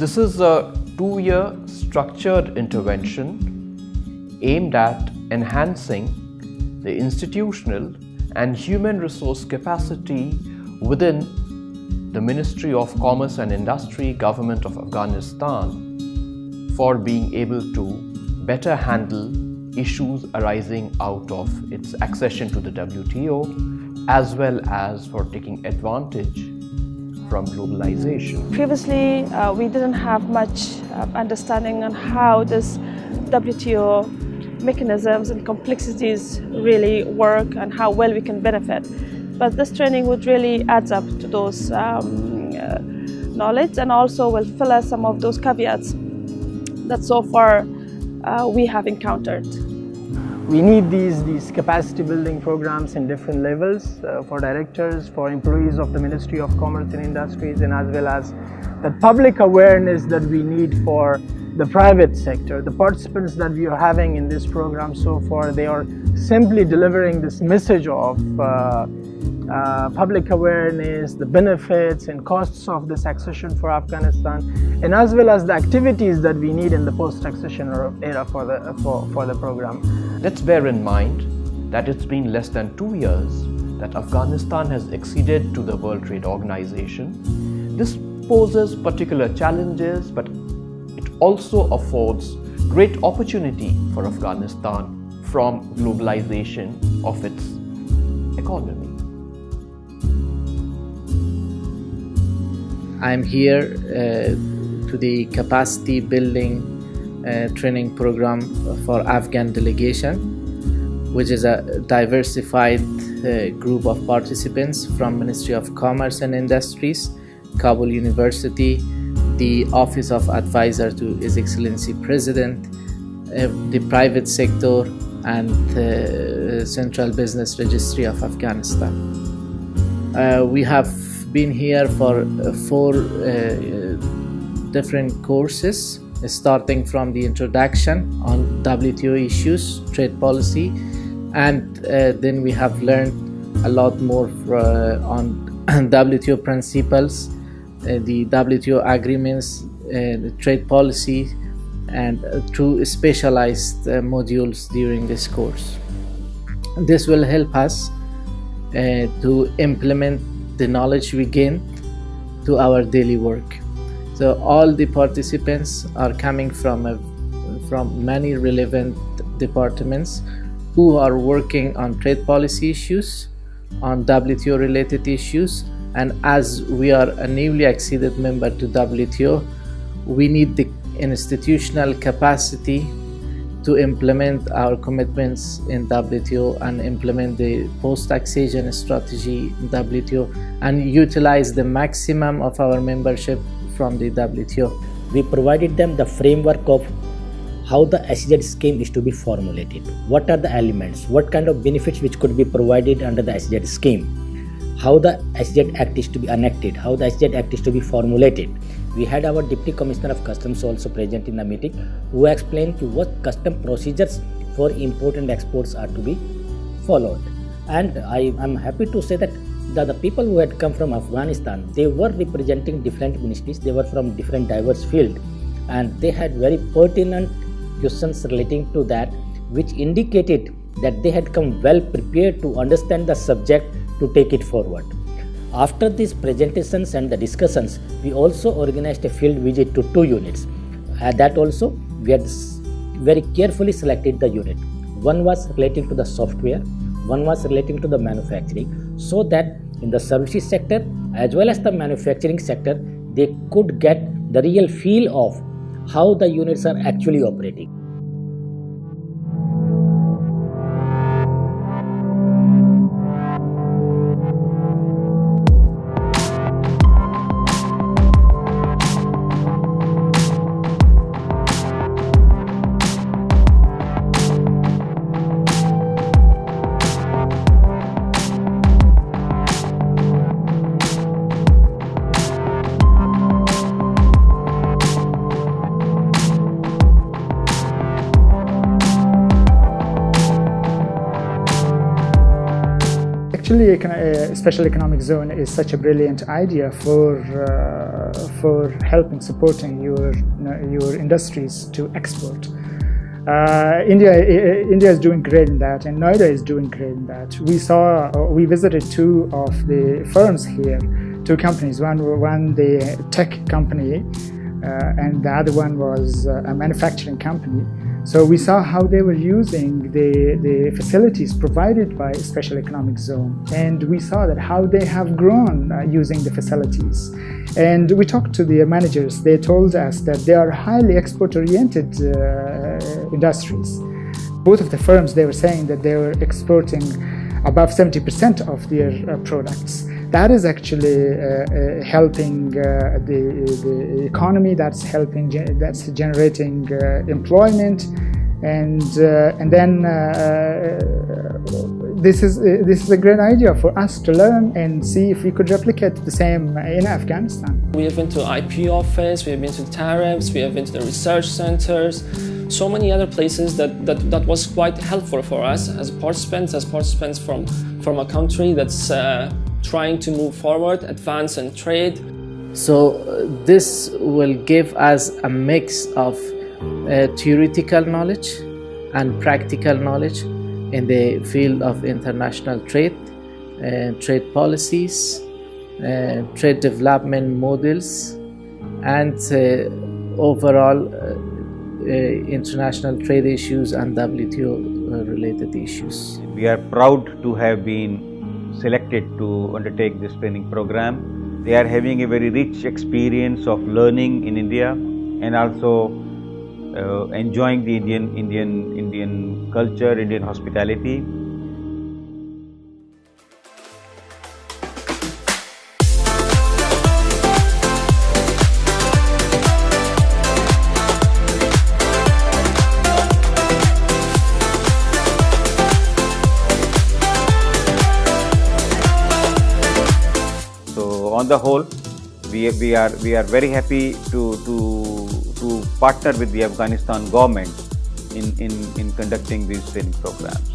This is a 2-year structured intervention aimed at enhancing the institutional and human resource capacity within the Ministry of Commerce and Industry, Government of Afghanistan, for being able to better handle issues arising out of its accession to the WTO, as well as for taking advantage from globalization. Previously, we didn't have much understanding on how this WTO mechanisms and complexities really work and how well we can benefit. But this training would really add up to those knowledge, and also will fill us some of those caveats that so far we have encountered. We need these capacity building programs in different levels for directors, for employees of the Ministry of Commerce and Industries, and as well as the public awareness that we need for the private sector. The participants that we are having in this program so far, they are simply delivering this message of public awareness, the benefits and costs of this accession for Afghanistan, and as well as the activities that we need in the post-accession era for the program. Let's bear in mind that it's been less than 2 years that Afghanistan has acceded to the World Trade Organization. This poses particular challenges, but it also affords great opportunity for Afghanistan from globalization of its economy. I'm here to the capacity building training program for Afghan delegation, which is a diversified group of participants from Ministry of Commerce and Industries, Kabul University, the Office of Advisor to His Excellency President, the private sector, and the Central Business Registry of Afghanistan. We have been here for 4 different courses, starting from the introduction on WTO issues, trade policy, and then we have learned a lot more on WTO principles, the WTO agreements, the trade policy, and through specialized modules during this course. This will help us to implement the knowledge we gain to our daily work. So all the participants are coming from many relevant departments who are working on trade policy issues, on WTO related issues, and as we are a newly acceded member to WTO, we need the institutional capacity to implement our commitments in WTO and implement the post-accession strategy in WTO and utilize the maximum of our membership from the WTO. We provided them the framework of how the SEZ scheme is to be formulated. What are the elements? What kind of benefits which could be provided under the SEZ scheme? How the SEZ Act is to be enacted? How the SEZ Act is to be formulated? We had our Deputy Commissioner of Customs also present in the meeting, who explained what custom procedures for import and exports are to be followed. And I am happy to say that the people who had come from Afghanistan, they were representing different ministries, they were from different diverse fields, and they had very pertinent questions relating to that, which indicated that they had come well prepared to understand the subject to take it forward. After these presentations and the discussions, we also organized a field visit to 2 units. At that also, we had very carefully selected the unit. One was relating to the software, one was relating to the manufacturing, so that in the services sector as well as the manufacturing sector, they could get the real feel of how the units are actually operating. Actually, special economic zone is such a brilliant idea for helping, supporting your industries to export. India is doing great in that, and Noida is doing great in that. We visited two of the firms here, two companies. One the tech company, and the other one was a manufacturing company. So we saw how they were using the facilities provided by Special Economic Zone, and we saw that how they have grown using the facilities. And we talked to the managers. They told us that they are highly export-oriented industries. Both of the firms, they were saying that they were exporting above 70% of their products. That is actually helping the economy. That's generating employment, and then this is a great idea for us to learn and see if we could replicate the same in Afghanistan. We have been to IP office, we have been to tariffs, we have been to the research centers, so many other places that was quite helpful for us as participants from a country that's trying to move forward, advance and trade. So this will give us a mix of theoretical knowledge and practical knowledge in the field of international trade, trade policies, trade development models, and overall international trade issues and WTO related issues. We are proud to have been selected to undertake this training program. They are having a very rich experience of learning in India and also enjoying the Indian culture, Indian hospitality. On the whole, we are very happy to partner with the Afghanistan government in conducting these training programs.